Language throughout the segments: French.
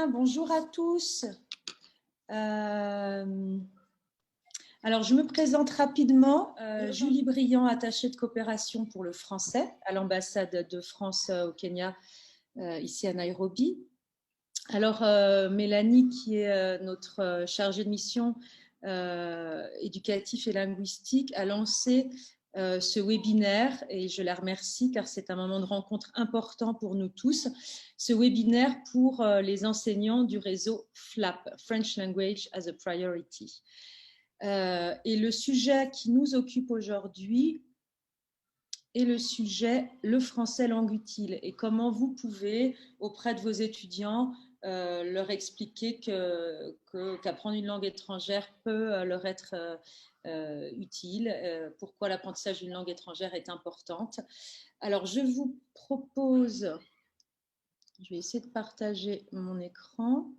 Bien, bonjour à tous. Alors, je me présente rapidement. Julie Briand, attachée de coopération pour le français à l'ambassade de France au Kenya, ici à Nairobi. Alors, Mélanie, qui est notre chargée de mission éducatif et linguistique, a lancé ce webinaire et je la remercie car c'est un moment de rencontre important pour nous tous. Ce webinaire pour les enseignants du réseau FLAP, French Language as a Priority. Et le sujet qui nous occupe aujourd'hui est le sujet « Le français langue utile » et comment vous pouvez, auprès de vos étudiants, leur expliquer qu'apprendre une langue étrangère peut leur être utile, pourquoi l'apprentissage d'une langue étrangère est importante. Alors, je vous propose, je vais essayer de partager mon écran.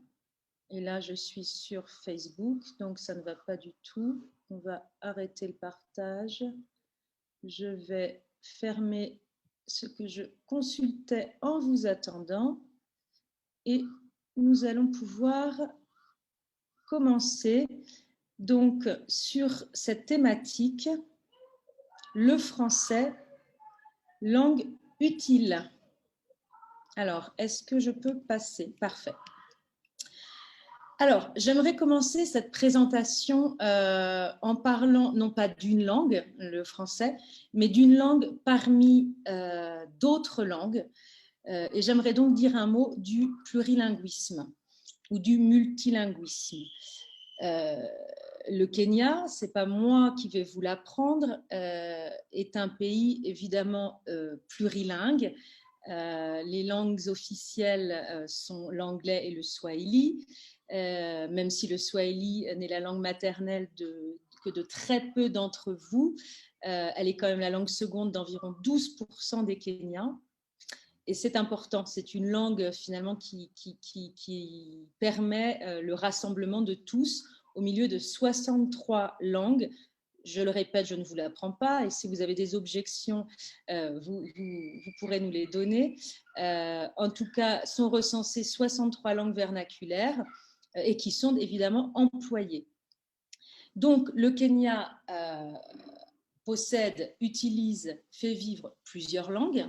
Et là, je suis sur Facebook, donc ça ne va pas du tout. On va arrêter le partage. Je vais fermer ce que je consultais en vous attendant et nous allons pouvoir commencer donc sur cette thématique, le français, langue utile. Alors, est-ce que je peux passer? Parfait. Alors, j'aimerais commencer cette présentation en parlant non pas d'une langue, le français, mais d'une langue parmi d'autres langues. Et j'aimerais donc dire un mot du plurilinguisme ou du multilinguisme. Le Kenya, c'est pas moi qui vais vous l'apprendre, est un pays évidemment plurilingue. Les langues officielles sont l'anglais et le swahili, même si le swahili n'est la langue maternelle que de très peu d'entre vous. Elle est quand même la langue seconde d'environ 12% des Kenyans. Et c'est important, c'est une langue finalement qui permet le rassemblement de tous au milieu de 63 langues. Je le répète, je ne vous l'apprends pas et si vous avez des objections, vous pourrez nous les donner. En tout cas, sont recensées 63 langues vernaculaires et qui sont évidemment employées. Donc, le Kenya possède, utilise, fait vivre plusieurs langues,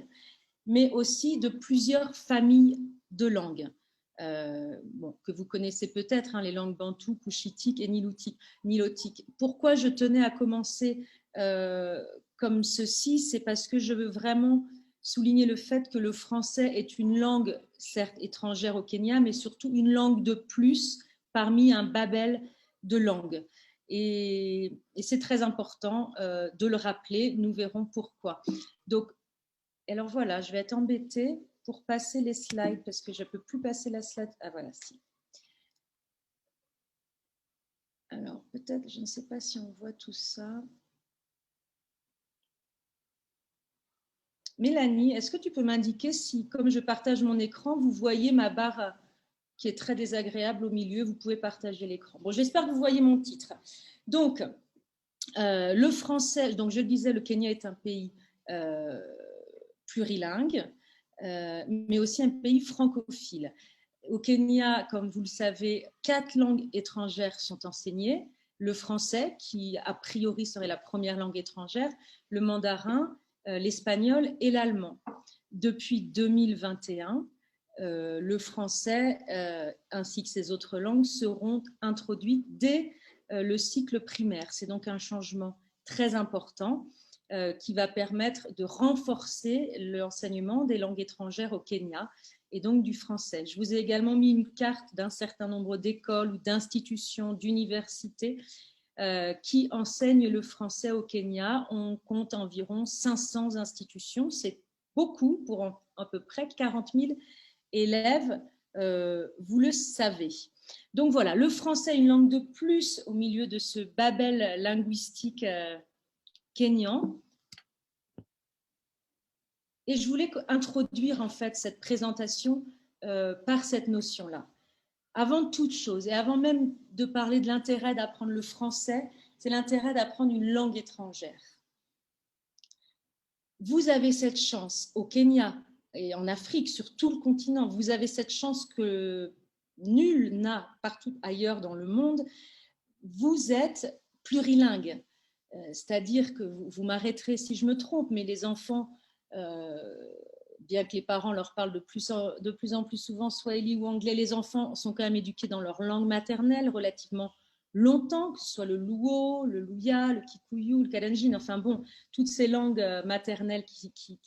mais aussi de plusieurs familles de langues. Que vous connaissez peut-être, les langues bantoues, couchitiques et nilotiques. Pourquoi je tenais à commencer comme ceci? C'est parce que je veux vraiment souligner le fait que le français est une langue, certes étrangère au Kenya, mais surtout une langue de plus parmi un babel de langues. Et c'est très important de le rappeler, nous verrons pourquoi. Donc, alors voilà, je vais être embêtée pour passer les slides parce que je ne peux plus passer la slide. Ah voilà, si. Alors peut-être, je ne sais pas si on voit tout ça. Mélanie, est-ce que tu peux m'indiquer si, comme je partage mon écran, vous voyez ma barre qui est très désagréable au milieu? Vous pouvez partager l'écran. Bon, j'espère que vous voyez mon titre. Donc, le français, donc je le disais, le Kenya est un pays plurilingue, mais aussi un pays francophile. Au Kenya, comme vous le savez, 4 langues étrangères sont enseignées. Le français, qui a priori serait la première langue étrangère, le mandarin, l'espagnol et l'allemand. Depuis 2021, le français ainsi que ces autres langues seront introduites dès le cycle primaire. C'est donc un changement très important qui va permettre de renforcer l'enseignement des langues étrangères au Kenya et donc du français. Je vous ai également mis une carte d'un certain nombre d'écoles ou d'institutions, d'universités qui enseignent le français au Kenya. On compte environ 500 institutions. C'est beaucoup pour à peu près 40 000 élèves, vous le savez. Donc voilà, le français est une langue de plus au milieu de ce babel linguistique kényan. Et je voulais introduire en fait cette présentation par cette notion-là. Avant toute chose, et avant même de parler de l'intérêt d'apprendre le français, c'est l'intérêt d'apprendre une langue étrangère. Vous avez cette chance au Kenya et en Afrique, sur tout le continent, vous avez cette chance que nul n'a partout ailleurs dans le monde, vous êtes plurilingue. C'est-à-dire que vous m'arrêterez si je me trompe, mais les enfants, bien que les parents leur parlent de plus en plus souvent swahili ou anglais, les enfants sont quand même éduqués dans leur langue maternelle relativement longtemps, que ce soit le luo, le luya, le kikuyu, le kalenjin, enfin bon, toutes ces langues maternelles qui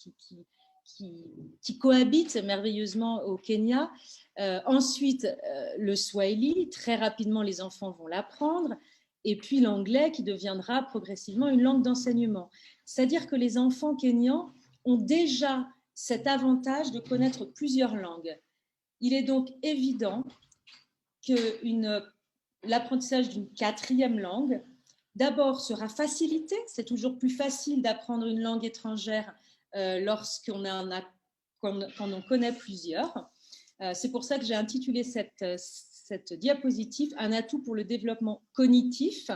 cohabitent merveilleusement au Kenya. Ensuite, le swahili, très rapidement les enfants vont l'apprendre, et puis l'anglais qui deviendra progressivement une langue d'enseignement. C'est-à-dire que les enfants kenyans ont déjà cet avantage de connaître plusieurs langues. Il est donc évident que l'apprentissage d'une quatrième langue, d'abord, sera facilité. C'est toujours plus facile d'apprendre une langue étrangère lorsqu'on en connaît plusieurs. C'est pour ça que j'ai intitulé cette diapositive « Un atout pour le développement cognitif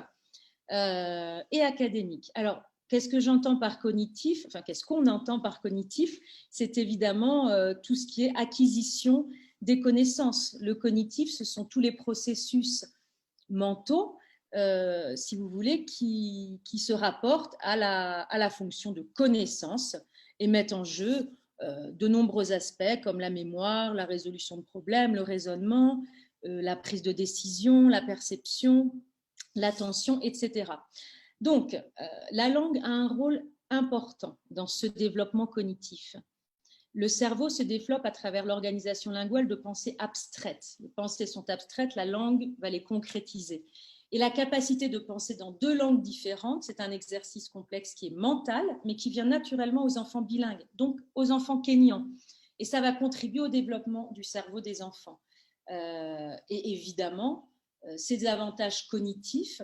et académique ». Alors, qu'est-ce que j'entends par cognitif? Enfin, qu'est-ce qu'on entend par cognitif? C'est évidemment tout ce qui est acquisition des connaissances. Le cognitif, ce sont tous les processus mentaux, si vous voulez, qui se rapportent à la fonction de connaissance et mettent en jeu de nombreux aspects comme la mémoire, la résolution de problèmes, le raisonnement, la prise de décision, la perception, l'attention, etc. Donc, la langue a un rôle important dans ce développement cognitif. Le cerveau se développe à travers l'organisation linguale de pensées abstraites. Les pensées sont abstraites, la langue va les concrétiser. Et la capacité de penser dans deux langues différentes, c'est un exercice complexe qui est mental, mais qui vient naturellement aux enfants bilingues, donc aux enfants kenyans. Et ça va contribuer au développement du cerveau des enfants. Et évidemment, ces avantages cognitifs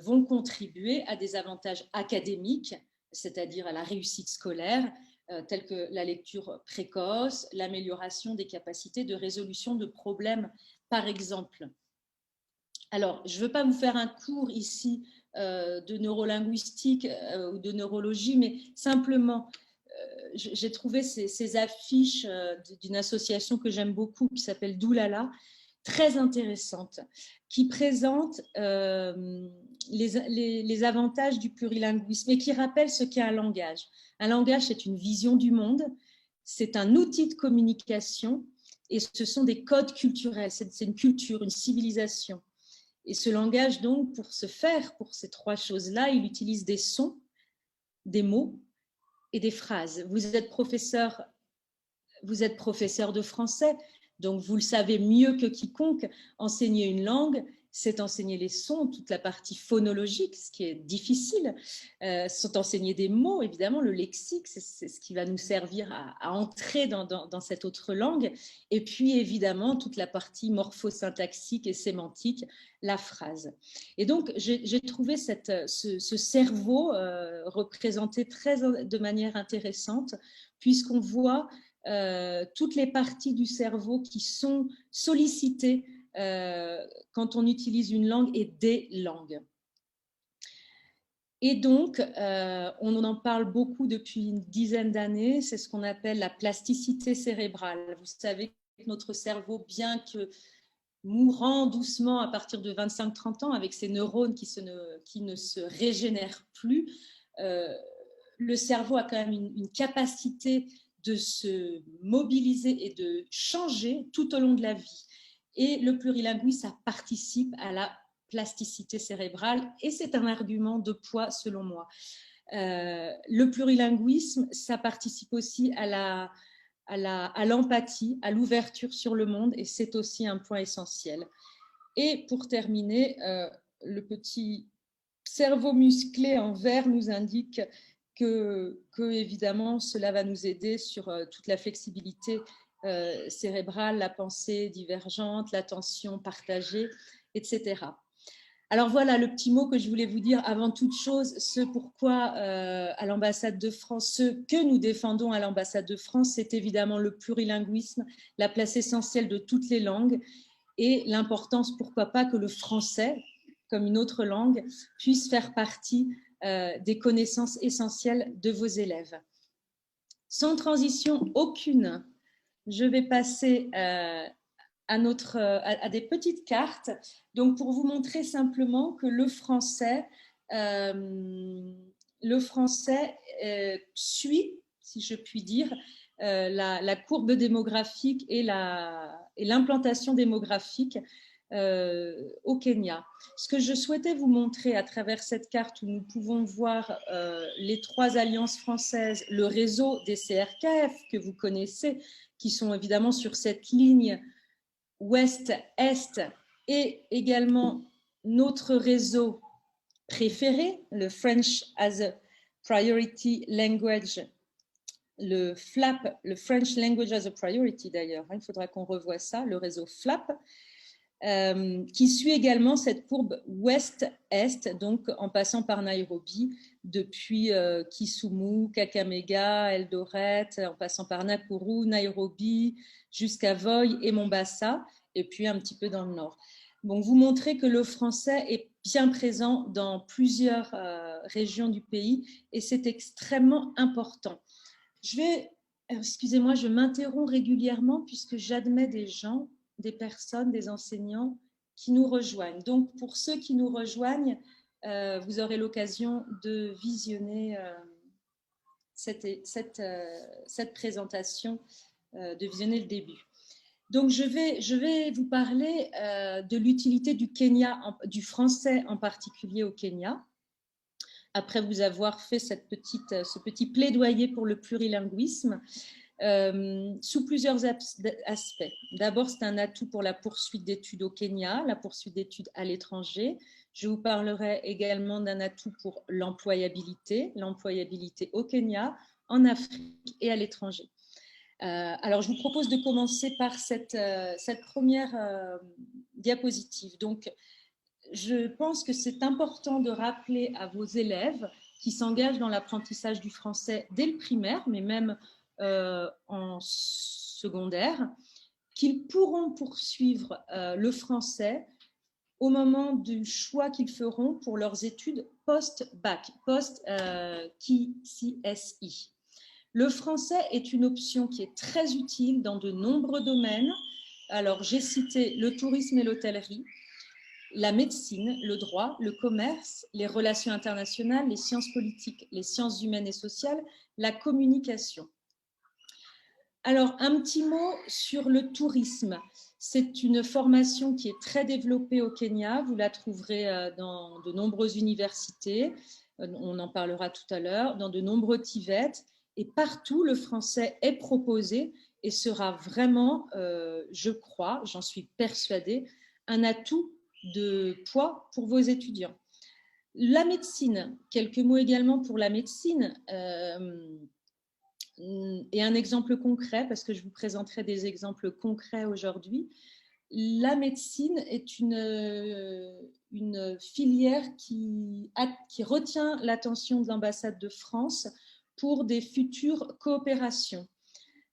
vont contribuer à des avantages académiques, c'est-à-dire à la réussite scolaire, tels que la lecture précoce, l'amélioration des capacités de résolution de problèmes, par exemple. Alors, je ne veux pas vous faire un cours ici de neurolinguistique ou de neurologie, mais simplement, j'ai trouvé ces affiches d'une association que j'aime beaucoup qui s'appelle Doulala, très intéressante, qui présente les avantages du plurilinguisme et qui rappelle ce qu'est un langage. Un langage, c'est une vision du monde, c'est un outil de communication et ce sont des codes culturels, c'est une culture, une civilisation. Et ce langage, donc, pour ce faire, pour ces trois choses-là, il utilise des sons, des mots et des phrases. Vous êtes professeur de français, donc vous le savez mieux que quiconque, enseigner une langue, c'est enseigner les sons, toute la partie phonologique, ce qui est difficile. C'est enseigner des mots, évidemment, le lexique, c'est ce qui va nous servir à entrer dans cette autre langue. Et puis, évidemment, toute la partie morphosyntaxique et sémantique, la phrase. Et donc, j'ai trouvé ce cerveau représenté de manière intéressante, puisqu'on voit toutes les parties du cerveau qui sont sollicitées quand on utilise une langue et des langues. Et donc, on en parle beaucoup depuis une dizaine d'années, c'est ce qu'on appelle la plasticité cérébrale. Vous savez que notre cerveau, bien que mourant doucement à partir de 25-30 ans, avec ses neurones qui ne se régénèrent plus, le cerveau a quand même une capacité de se mobiliser et de changer tout au long de la vie. Et le plurilinguisme, ça participe à la plasticité cérébrale et c'est un argument de poids selon moi. Le plurilinguisme, ça participe aussi à l'empathie, à l'ouverture sur le monde et c'est aussi un point essentiel. Et pour terminer, le petit cerveau musclé en vert nous indique que évidemment, cela va nous aider sur toute la flexibilité cérébrale, la pensée divergente, l'attention partagée, etc. Alors voilà le petit mot que je voulais vous dire avant toute chose, ce pourquoi à l'ambassade de France, ce que nous défendons à l'ambassade de France, c'est évidemment le plurilinguisme, la place essentielle de toutes les langues et l'importance, pourquoi pas, que le français, comme une autre langue, puisse faire partie des connaissances essentielles de vos élèves. Sans transition aucune, je vais passer à des petites cartes, donc pour vous montrer simplement que le français suit, si je puis dire, la courbe démographique et l'implantation démographique au Kenya. Ce que je souhaitais vous montrer à travers cette carte où nous pouvons voir les 3 alliances françaises, le réseau des CRKF que vous connaissez, qui sont évidemment sur cette ligne ouest-est, et également notre réseau préféré, le French as a Priority Language, le FLAP, le French Language as a Priority d'ailleurs, il faudra qu'on revoie ça, le réseau FLAP, qui suit également cette courbe ouest-est, donc en passant par Nairobi, depuis Kisumu, Kakamega, Eldoret, en passant par Nakuru, Nairobi, jusqu'à Voi et Mombasa, et puis un petit peu dans le nord. Donc, vous montrez que le français est bien présent dans plusieurs régions du pays, et c'est extrêmement important. Excusez-moi, je m'interromps régulièrement puisque j'admets des gens, des personnes, des enseignants qui nous rejoignent. Donc, pour ceux qui nous rejoignent, vous aurez l'occasion de visionner cette présentation, de visionner le début. Donc, je vais vous parler de l'utilité du Kenya, du français en particulier au Kenya, après vous avoir fait ce petit plaidoyer pour le plurilinguisme, sous plusieurs aspects. D'abord, c'est un atout pour la poursuite d'études au Kenya, la poursuite d'études à l'étranger. Je vous parlerai également d'un atout pour l'employabilité au Kenya, en Afrique et à l'étranger. Alors, je vous propose de commencer par cette première diapositive. Donc, je pense que c'est important de rappeler à vos élèves qui s'engagent dans l'apprentissage du français dès le primaire, mais même en secondaire, qu'ils pourront poursuivre le français au moment du choix qu'ils feront pour leurs études post-bac, post-KCSI. Le français est une option qui est très utile dans de nombreux domaines. Alors, j'ai cité le tourisme et l'hôtellerie, la médecine, le droit, le commerce, les relations internationales, les sciences politiques, les sciences humaines et sociales, la communication. Alors, un petit mot sur le tourisme. C'est une formation qui est très développée au Kenya. Vous la trouverez dans de nombreuses universités. On en parlera tout à l'heure, dans de nombreux TVET. Et partout, le français est proposé et sera vraiment, je crois, j'en suis persuadée, un atout de poids pour vos étudiants. La médecine, quelques mots également pour la médecine. Et un exemple concret, parce que je vous présenterai des exemples concrets aujourd'hui. La médecine est une filière qui retient l'attention de l'ambassade de France pour des futures coopérations.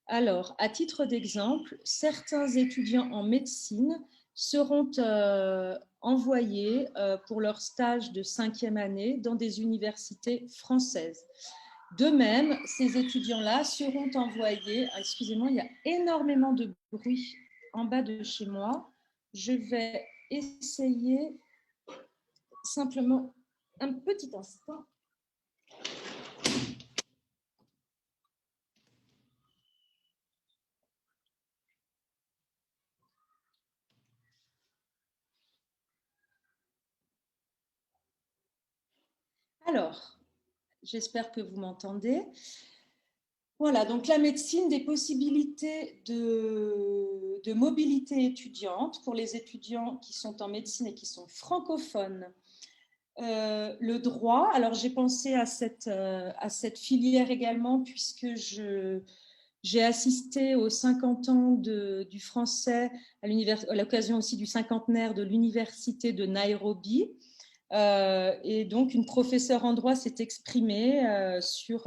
Alors, à titre d'exemple, certains étudiants en médecine seront envoyés pour leur stage de 5e année dans des universités françaises. De même, ces étudiants-là seront envoyés… Excusez-moi, il y a énormément de bruit en bas de chez moi. Je vais essayer simplement un petit instant. Alors, j'espère que vous m'entendez. Voilà, donc la médecine, des possibilités de mobilité étudiante pour les étudiants qui sont en médecine et qui sont francophones. Le droit, alors j'ai pensé à cette filière également puisque j'ai assisté aux 50 ans du français à l'occasion aussi du cinquantenaire de l'université de Nairobi. Et donc, une professeure en droit s'est exprimée sur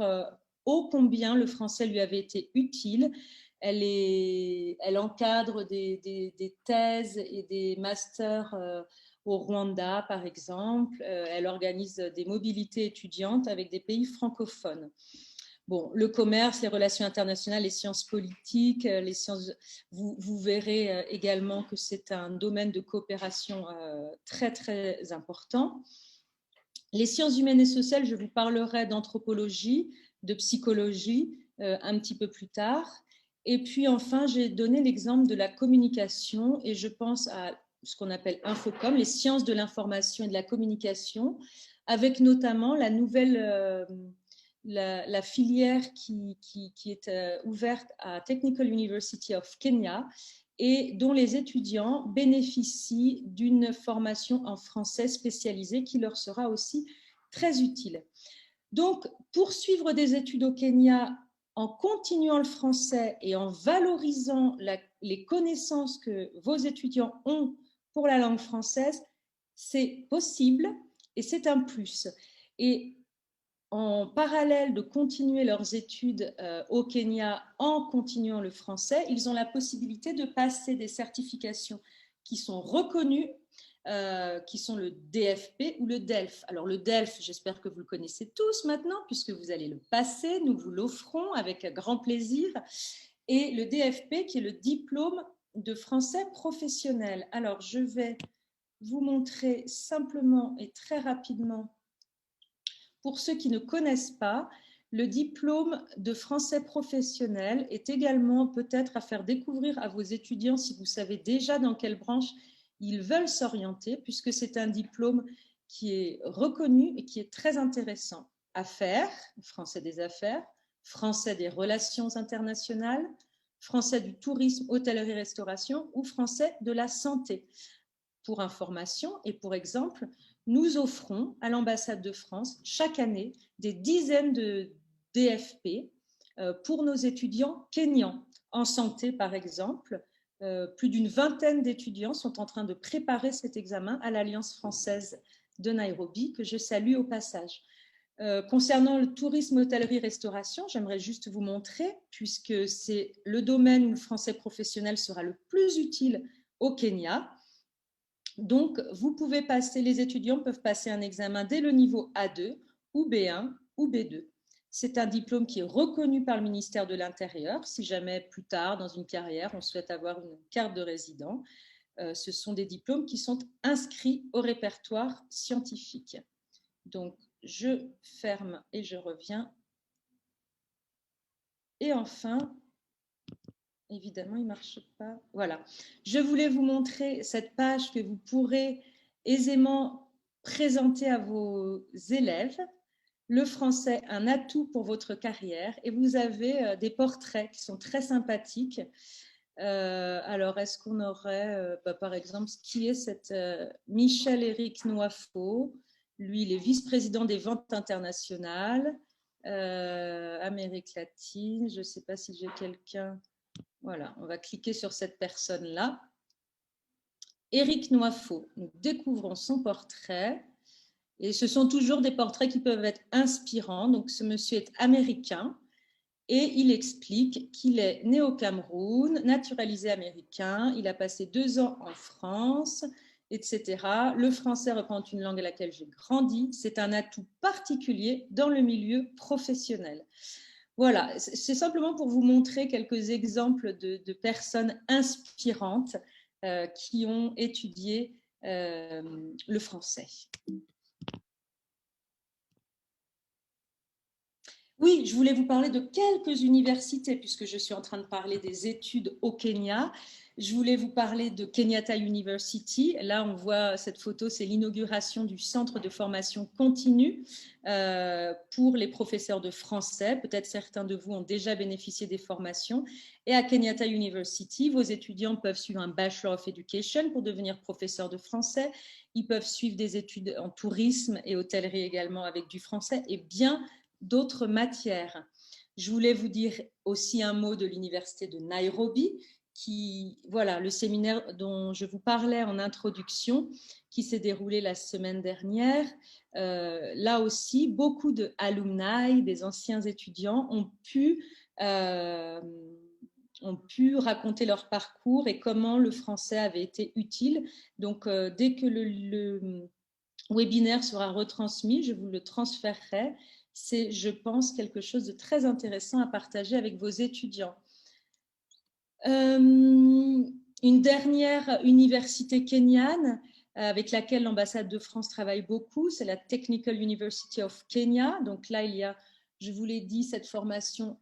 ô combien le français lui avait été utile. Elle encadre des thèses et des masters au Rwanda, par exemple. Elle organise des mobilités étudiantes avec des pays francophones. Bon, le commerce, les relations internationales, les sciences politiques, les sciences, vous verrez également que c'est un domaine de coopération très, très important. Les sciences humaines et sociales, je vous parlerai d'anthropologie, de psychologie un petit peu plus tard. Et puis enfin, j'ai donné l'exemple de la communication et je pense à ce qu'on appelle Infocom, les sciences de l'information et de la communication, avec notamment la nouvelle, la filière qui est ouverte à Technical University of Kenya et dont les étudiants bénéficient d'une formation en français spécialisée qui leur sera aussi très utile. Donc, poursuivre des études au Kenya en continuant le français et en valorisant les connaissances que vos étudiants ont pour la langue française, c'est possible et c'est un plus. Et en parallèle de continuer leurs études au Kenya en continuant le français, ils ont la possibilité de passer des certifications qui sont reconnues, qui sont le DFP ou le DELF. Alors le DELF, j'espère que vous le connaissez tous maintenant, puisque vous allez le passer, nous vous l'offrons avec grand plaisir. Et le DFP, qui est le diplôme de français professionnel. Alors je vais vous montrer simplement et très rapidement, pour ceux qui ne connaissent pas, le diplôme de français professionnel est également peut-être à faire découvrir à vos étudiants si vous savez déjà dans quelle branche ils veulent s'orienter, puisque c'est un diplôme qui est reconnu et qui est très intéressant. Affaires, français des affaires, français des relations internationales, français du tourisme, hôtellerie-restauration ou français de la santé. Pour information et pour exemple, nous offrons à l'ambassade de France chaque année des dizaines de DFP pour nos étudiants kenyans. En santé, par exemple, plus d'une vingtaine d'étudiants sont en train de préparer cet examen à l'Alliance française de Nairobi, que je salue au passage. Concernant le tourisme, hôtellerie, restauration, j'aimerais juste vous montrer, puisque c'est le domaine où le français professionnel sera le plus utile au Kenya. Donc, vous pouvez passer, les étudiants peuvent passer un examen dès le niveau A2 ou B1 ou B2. C'est un diplôme qui est reconnu par le ministère de l'Intérieur. Si jamais plus tard, dans une carrière, on souhaite avoir une carte de résident, ce sont des diplômes qui sont inscrits au répertoire scientifique. Donc, je ferme et je reviens. Et enfin, évidemment, il ne marche pas. Voilà. Je voulais vous montrer cette page que vous pourrez aisément présenter à vos élèves. Le français, un atout pour votre carrière. Et vous avez des portraits qui sont très sympathiques. Alors, est-ce qu'on aurait, par exemple, qui est cette Michel-Éric Noifot? Lui, il est vice-président des ventes internationales, Amérique latine. Je ne sais pas si j'ai quelqu'un. Voilà, on va cliquer sur cette personne-là. Éric Noifot, nous découvrons son portrait. Et ce sont toujours des portraits qui peuvent être inspirants. Donc, ce monsieur est américain et il explique qu'il est né au Cameroun, naturalisé américain. Il a passé 2 ans en France, etc. Le français représente une langue à laquelle j'ai grandi. C'est un atout particulier dans le milieu professionnel. Voilà, c'est simplement pour vous montrer quelques exemples de personnes inspirantes qui ont étudié le français. Oui, je voulais vous parler de quelques universités, puisque je suis en train de parler des études au Kenya. Je voulais vous parler de Kenyatta University. Là, on voit cette photo, c'est l'inauguration du centre de formation continue pour les professeurs de français. Peut-être certains de vous ont déjà bénéficié des formations. Et à Kenyatta University, vos étudiants peuvent suivre un Bachelor of Education pour devenir professeur de français. Ils peuvent suivre des études en tourisme et hôtellerie également avec du français et bien d'autres matières. Je voulais vous dire aussi un mot de l'université de Nairobi, qui, voilà, le séminaire dont je vous parlais en introduction, qui s'est déroulé la semaine dernière. Là aussi, beaucoup de alumni, des anciens étudiants, ont pu raconter leur parcours et comment le français avait été utile. Donc, dès que le webinaire sera retransmis, je vous le transférerai c'est, je pense, quelque chose de très intéressant à partager avec vos étudiants. Une dernière université kenyane avec laquelle l'ambassade de France travaille beaucoup, c'est la Technical University of Kenya. Donc là, il y a, je vous l'ai dit, cette formation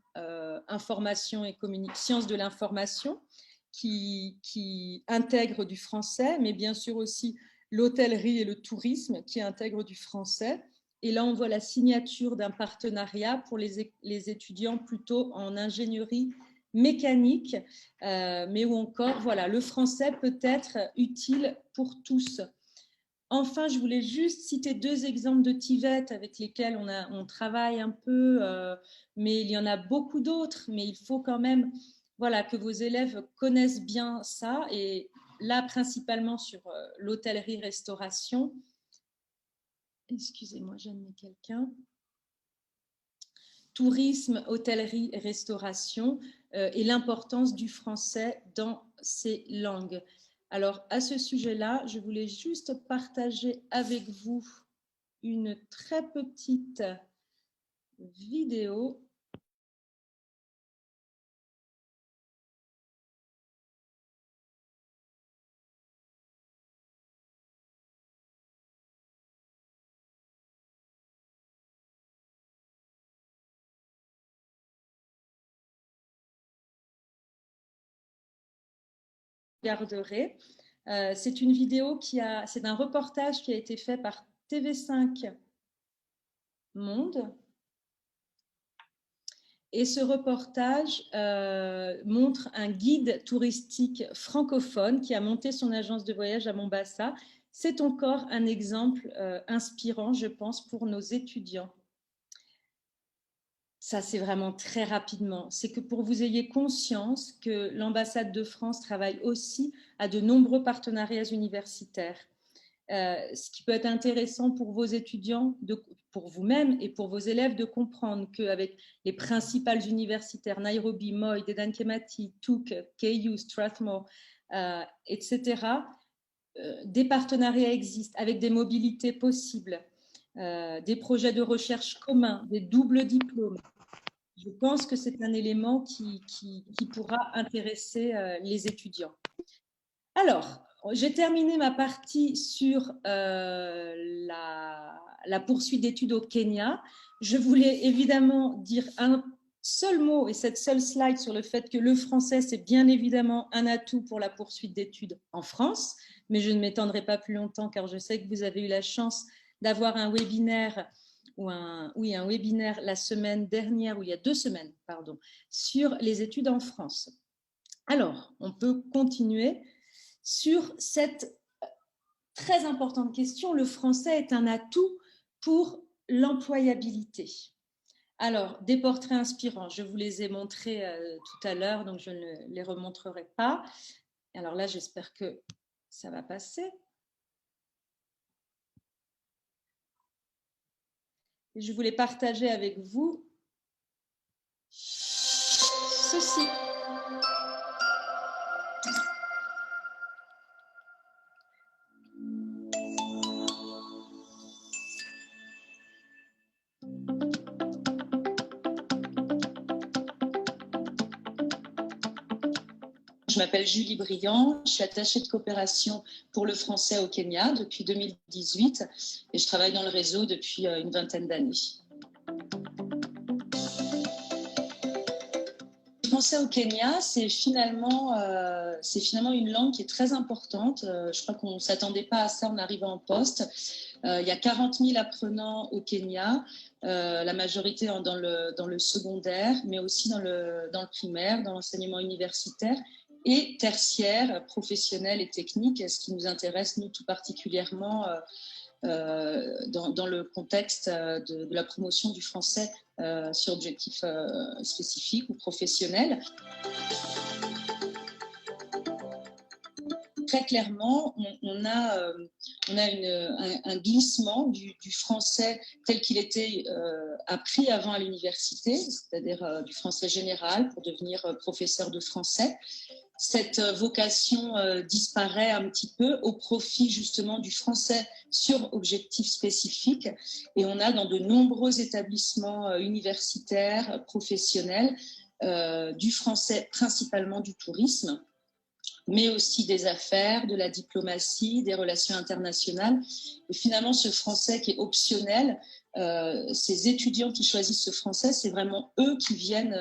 information et sciences de l'information qui intègre du français, mais bien sûr aussi l'hôtellerie et le tourisme qui intègrent du français. Et là, on voit la signature d'un partenariat pour les étudiants plutôt en ingénierie mécanique, mais où encore, voilà, le français peut être utile pour tous. Enfin, je voulais juste citer 2 exemples de TVET avec lesquels on travaille un peu, mais il y en a beaucoup d'autres, mais il faut quand même voilà, que vos élèves connaissent bien ça, et là, principalement sur l'hôtellerie-restauration. Excusez-moi, j'ai amené quelqu'un. Tourisme, hôtellerie, restauration et l'importance du français dans ces langues. Alors, à ce sujet-là, je voulais juste partager avec vous une très petite vidéo. Regarderez. C'est une vidéo c'est un reportage qui a été fait par TV5 Monde. Et ce reportage montre un guide touristique francophone qui a monté son agence de voyage à Mombasa. C'est encore un exemple inspirant, je pense, pour nos étudiants. Ça, c'est vraiment très rapidement. C'est que pour vous ayez conscience que l'ambassade de France travaille aussi à de nombreux partenariats universitaires. Ce qui peut être intéressant pour vos étudiants, pour vous-même et pour vos élèves, de comprendre qu'avec les principales universitaires, Nairobi, Moi, Dedan Kemati, TUK, KU, Strathmore, etc., des partenariats existent avec des mobilités possibles, des projets de recherche communs, des doubles diplômes. Je pense que c'est un élément qui pourra intéresser les étudiants. Alors, j'ai terminé ma partie sur la poursuite d'études au Kenya. Je voulais évidemment dire un seul mot et cette seule slide sur le fait que le français, c'est bien évidemment un atout pour la poursuite d'études en France, mais je ne m'étendrai pas plus longtemps car je sais que vous avez eu la chance d'avoir un webinaire un webinaire la semaine dernière, ou il y a 2 semaines, pardon, sur les études en France. Alors, on peut continuer sur cette très importante question. Le français est un atout pour l'employabilité. Alors, des portraits inspirants, je vous les ai montrés tout à l'heure, donc je ne les remontrerai pas. Alors là, j'espère que ça va passer. Et je voulais partager avec vous ceci. Je m'appelle Julie Briand, je suis attachée de coopération pour le français au Kenya depuis 2018 et je travaille dans le réseau depuis une vingtaine d'années. Le français au Kenya, c'est finalement une langue qui est très importante. Je crois qu'on ne s'attendait pas à ça en arrivant en poste. Il y a 40 000 apprenants au Kenya, la majorité dans le secondaire, mais aussi dans le primaire, dans l'enseignement universitaire et tertiaire, professionnel et technique, ce qui nous intéresse, nous, tout particulièrement dans le contexte de la promotion du français sur objectifs spécifiques ou professionnels. Très clairement, on a un glissement du français tel qu'il était appris avant à l'université, c'est-à-dire du français général pour devenir professeur de français. cette vocation disparaît un petit peu au profit justement du français sur objectifs spécifiques. Et on a dans de nombreux établissements universitaires, professionnels, du français, principalement du tourisme, mais aussi des affaires, de la diplomatie, des relations internationales. Et finalement, ce français qui est optionnel, ces étudiants qui choisissent ce français, c'est vraiment eux qui viennent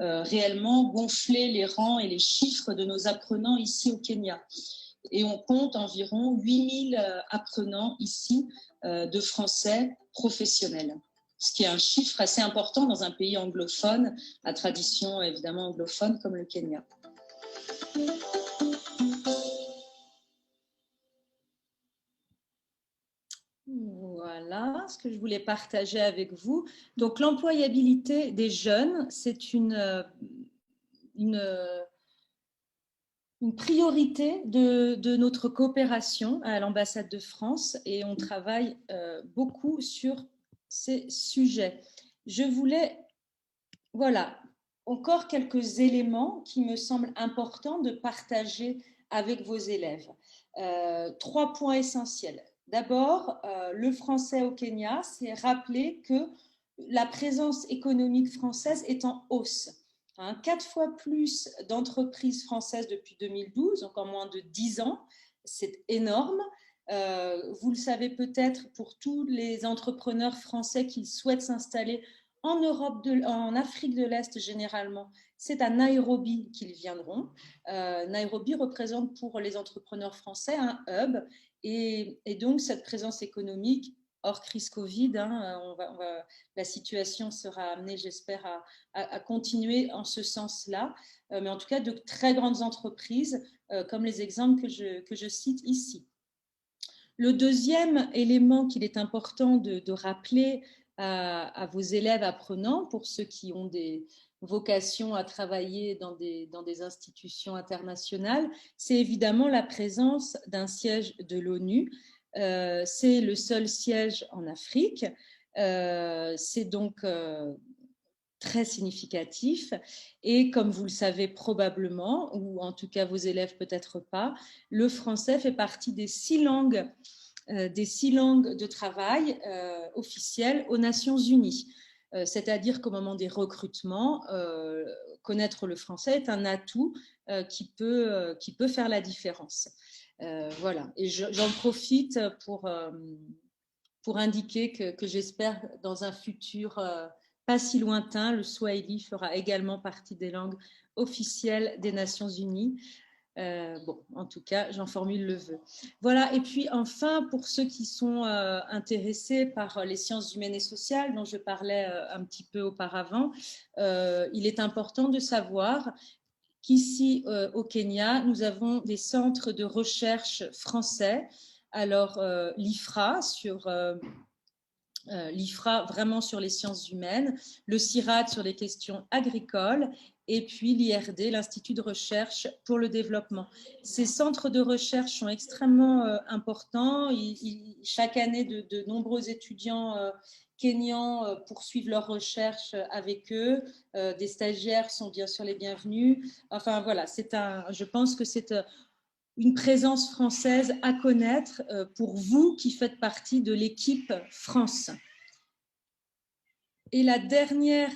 réellement gonfler les rangs et les chiffres de nos apprenants ici au Kenya. Et on compte environ 8000 apprenants ici de français professionnels, ce qui est un chiffre assez important dans un pays anglophone, à tradition évidemment anglophone comme le Kenya. Voilà ce que je voulais partager avec vous. Donc, l'employabilité des jeunes, c'est une priorité de notre coopération à l'ambassade de France et on travaille beaucoup sur ces sujets. Je voulais, voilà, encore quelques éléments qui me semblent importants de partager avec vos élèves. 3 points essentiels. D'abord, le français au Kenya, c'est rappeler que la présence économique française est en hausse. 4 fois plus d'entreprises françaises depuis 2012, donc en moins de 10 ans. C'est énorme. Vous le savez peut-être pour tous les entrepreneurs français qui souhaitent s'installer en Europe, en Afrique de l'Est généralement, c'est à Nairobi qu'ils viendront. Nairobi représente pour les entrepreneurs français un hub et donc cette présence économique hors crise Covid, la situation sera amenée, j'espère, à continuer en ce sens-là, mais en tout cas de très grandes entreprises comme les exemples que je cite ici. Le deuxième élément qu'il est important de rappeler à vos élèves apprenants, pour ceux qui ont des vocations à travailler dans des institutions internationales, c'est évidemment la présence d'un siège de l'ONU. C'est le seul siège en Afrique. C'est donc très significatif et comme vous le savez probablement, ou en tout cas vos élèves peut-être pas, le français fait partie des 6 langues de travail officielles aux Nations Unies. C'est-à-dire qu'au moment des recrutements, connaître le français est un atout qui peut faire la différence. Voilà, et j'en profite pour indiquer que j'espère dans un futur pas si lointain, le Swahili fera également partie des langues officielles des Nations Unies. Bon, en tout cas, j'en formule le vœu. Voilà, et puis enfin, pour ceux qui sont intéressés par les sciences humaines et sociales, dont je parlais un petit peu auparavant, il est important de savoir qu'ici au Kenya, nous avons des centres de recherche français. Alors, l'IFRA l'IFRA vraiment sur les sciences humaines, le CIRAD sur les questions agricoles et puis l'IRD, l'Institut de recherche pour le développement. Ces centres de recherche sont extrêmement importants. Chaque année, de nombreux étudiants kenyans poursuivent leurs recherches avec eux. Des stagiaires sont bien sûr les bienvenus. Enfin voilà, je pense que c'est une présence française à connaître pour vous qui faites partie de l'équipe France. Et la dernière,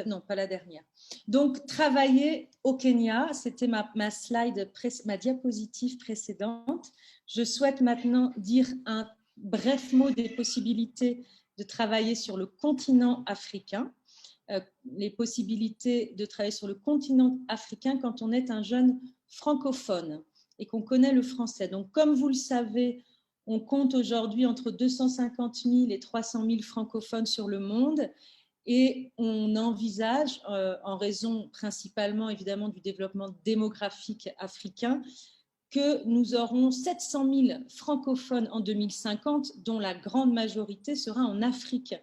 non pas la dernière, donc travailler au Kenya, c'était ma slide, ma diapositive précédente. Je souhaite maintenant dire un bref mot des possibilités de travailler sur le continent africain. Les possibilités de travailler sur le continent africain quand on est un jeune francophone et qu'on connaît le français. Donc, comme vous le savez, on compte aujourd'hui entre 250 000 et 300 000 francophones sur le monde et on envisage, en raison principalement évidemment du développement démographique africain, que nous aurons 700 000 francophones en 2050, dont la grande majorité sera en Afrique.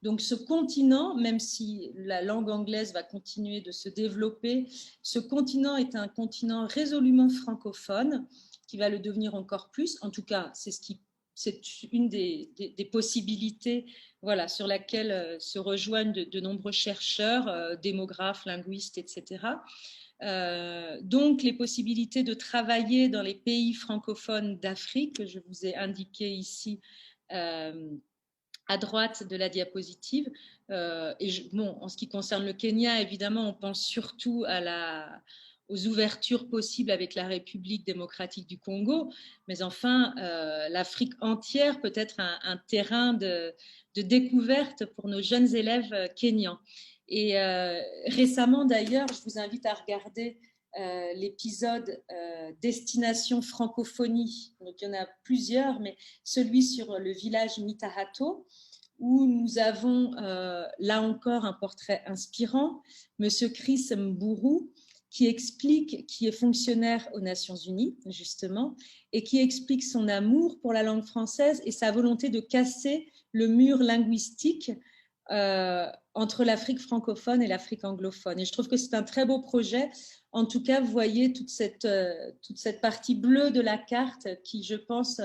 Donc ce continent, même si la langue anglaise va continuer de se développer, ce continent est un continent résolument francophone, qui va le devenir encore plus. En tout cas, c'est une des possibilités voilà, sur laquelle se rejoignent de nombreux chercheurs, démographes, linguistes, etc. Donc, les possibilités de travailler dans les pays francophones d'Afrique, que je vous ai indiqué ici à droite de la diapositive. Bon, en ce qui concerne le Kenya, évidemment, on pense surtout aux ouvertures possibles avec la République démocratique du Congo, mais enfin, l'Afrique entière peut être un terrain de découverte pour nos jeunes élèves kenyans. Et récemment, d'ailleurs, je vous invite à regarder l'épisode Destination Francophonie. Donc, il y en a plusieurs, mais celui sur le village Mitahato, où nous avons là encore un portrait inspirant, Monsieur Chris Mburu, qui est fonctionnaire aux Nations Unies, justement, et qui explique son amour pour la langue française et sa volonté de casser le mur linguistique entre l'Afrique francophone et l'Afrique anglophone. Et je trouve que c'est un très beau projet. En tout cas, vous voyez toute cette partie bleue de la carte qui, je pense,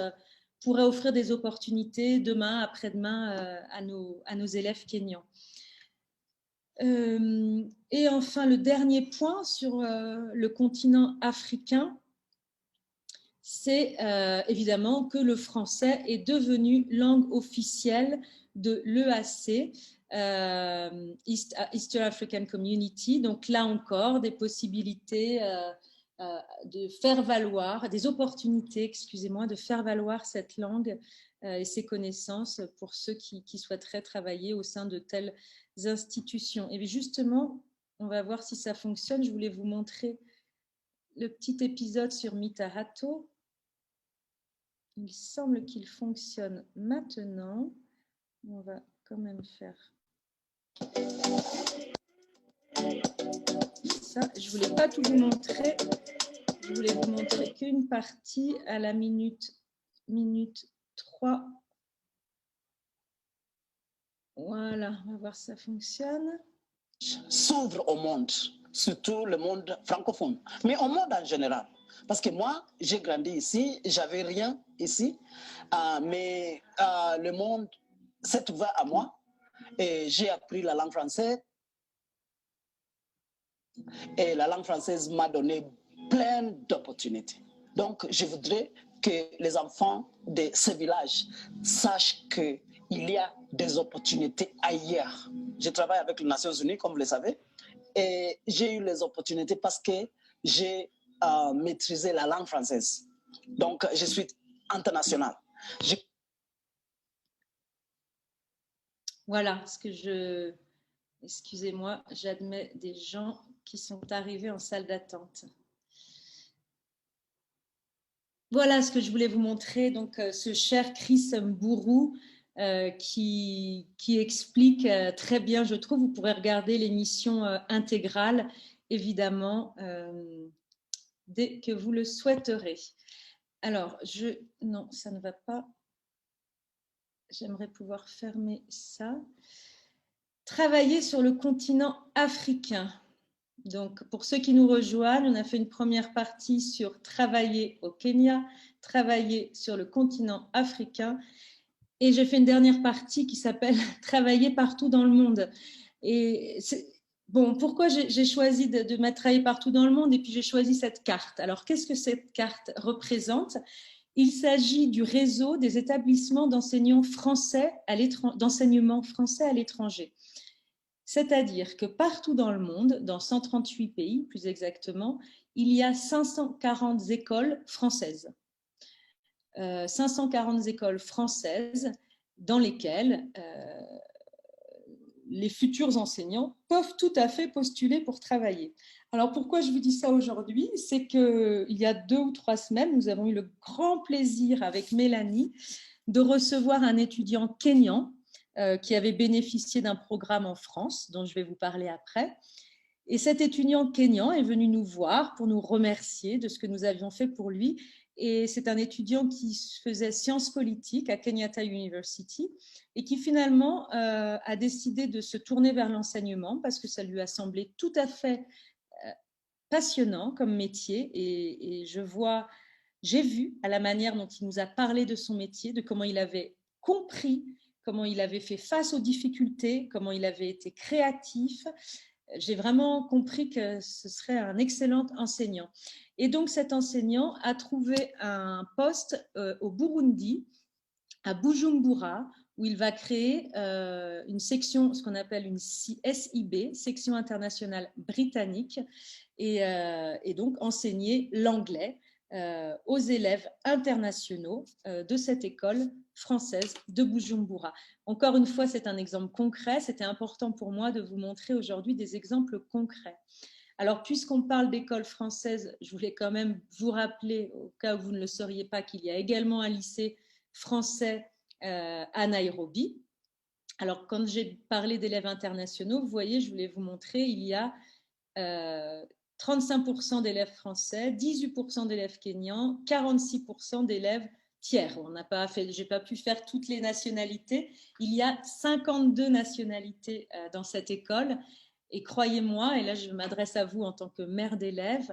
pourrait offrir des opportunités demain, après-demain à nos élèves kenyans. Et enfin, le dernier point sur le continent africain, c'est évidemment que le français est devenu langue officielle de l'EAC, Eastern African Community. Donc là encore, des possibilités de faire valoir, des opportunités, excusez-moi, de faire valoir cette langue et ses connaissances pour ceux qui souhaiteraient travailler au sein de telles institutions. Et justement, on va voir si ça fonctionne. Je voulais vous montrer le petit épisode sur Mitahato. Il semble qu'il fonctionne maintenant. On va quand même faire ça. Je ne voulais pas tout vous montrer. Je voulais vous montrer qu'une partie à la minute 3. Voilà, on va voir si ça fonctionne. S'ouvre au monde, surtout le monde francophone, mais au monde en général. Parce que moi, j'ai grandi ici, j'avais rien ici, mais le monde s'est ouvert à moi et j'ai appris la langue française. Et la langue française m'a donné plein d'opportunités. Donc, je voudrais que les enfants de ce village sachent qu'il y a des opportunités ailleurs. Je travaille avec les Nations Unies, comme vous le savez, et j'ai eu les opportunités parce que j'ai maîtrisé la langue française. Donc, je suis international. Voilà ce que je... Excusez-moi, j'admets des gens qui sont arrivés en salle d'attente. Voilà ce que je voulais vous montrer. Donc, ce cher Chris Mburu qui explique très bien, je trouve. Vous pourrez regarder l'émission intégrale, évidemment, dès que vous le souhaiterez. Alors, non, ça ne va pas. J'aimerais pouvoir fermer ça. Travailler sur le continent africain. Donc, pour ceux qui nous rejoignent, on a fait une première partie sur travailler au Kenya, travailler sur le continent africain. Et j'ai fait une dernière partie qui s'appelle travailler partout dans le monde. Et bon, pourquoi j'ai choisi de mettre travailler partout dans le monde et puis j'ai choisi cette carte. Alors, qu'est-ce que cette carte représente? Il s'agit du réseau des établissements d'enseignement français à l'étranger. C'est-à-dire que partout dans le monde, dans 138 pays plus exactement, il y a 540 écoles françaises. 540 écoles françaises dans lesquelles les futurs enseignants peuvent tout à fait postuler pour travailler. Alors pourquoi je vous dis ça aujourd'hui? C'est qu'il y a 2 ou 3 semaines, nous avons eu le grand plaisir avec Mélanie de recevoir un étudiant kényan qui avait bénéficié d'un programme en France, dont je vais vous parler après. Et cet étudiant kényan est venu nous voir pour nous remercier de ce que nous avions fait pour lui. Et c'est un étudiant qui faisait sciences politiques à Kenyatta University et qui finalement a décidé de se tourner vers l'enseignement parce que ça lui a semblé tout à fait passionnant comme métier. Et j'ai vu à la manière dont il nous a parlé de son métier, de comment il avait compris, comment il avait fait face aux difficultés, comment il avait été créatif. j'ai vraiment compris que ce serait un excellent enseignant. Et donc, cet enseignant a trouvé un poste au Burundi, à Bujumbura, où il va créer une section, ce qu'on appelle une SIB, Section internationale britannique, et donc enseigner l'anglais aux élèves internationaux de cette école française de Bujumbura. Encore une fois, c'est un exemple concret. C'était important pour moi de vous montrer aujourd'hui des exemples concrets. Alors, puisqu'on parle d'école française, je voulais quand même vous rappeler, au cas où vous ne le sauriez pas, qu'il y a également un lycée français à Nairobi. Alors, quand j'ai parlé d'élèves internationaux, vous voyez, je voulais vous montrer, il y a 35% d'élèves français, 18% d'élèves kenyans, 46% d'élèves tiers. J'ai pas pu faire toutes les nationalités. Il y a 52 nationalités dans cette école. Et croyez-moi, et là je m'adresse à vous en tant que mère d'élèves,